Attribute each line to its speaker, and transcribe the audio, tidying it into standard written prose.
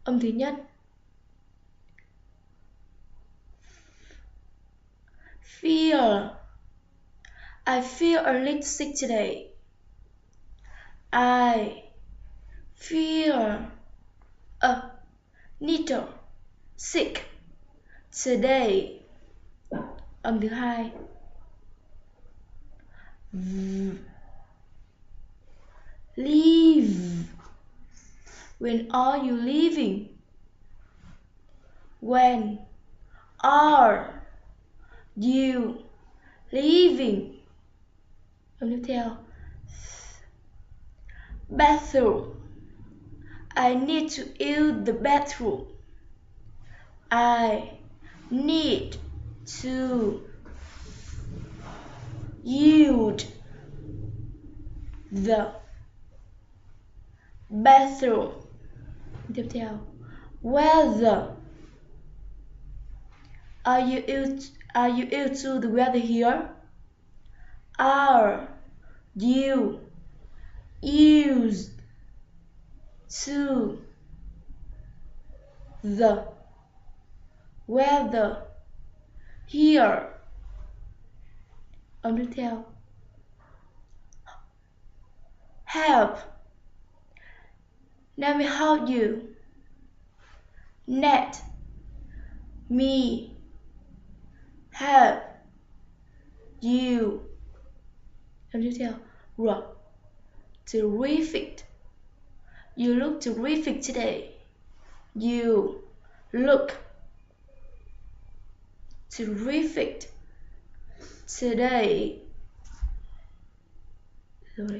Speaker 1: Âm thứ nhất. Feel. I feel a little sick today. I feel a little sick today. Âm thứ hai. Leave. When are you leaving? When are you leaving? Âm tiếp theo. Bathroom. I need to use the bathroom. I need to use the bathroom. Tiếp theo. Weather. Are you ill to the weather here? Are you used to the weather here? Âm tiếp theo. Help. Let me help you. Let me help you. Âm tiếp theo. Terrific. You look terrific today. You look terrific today. Rồi.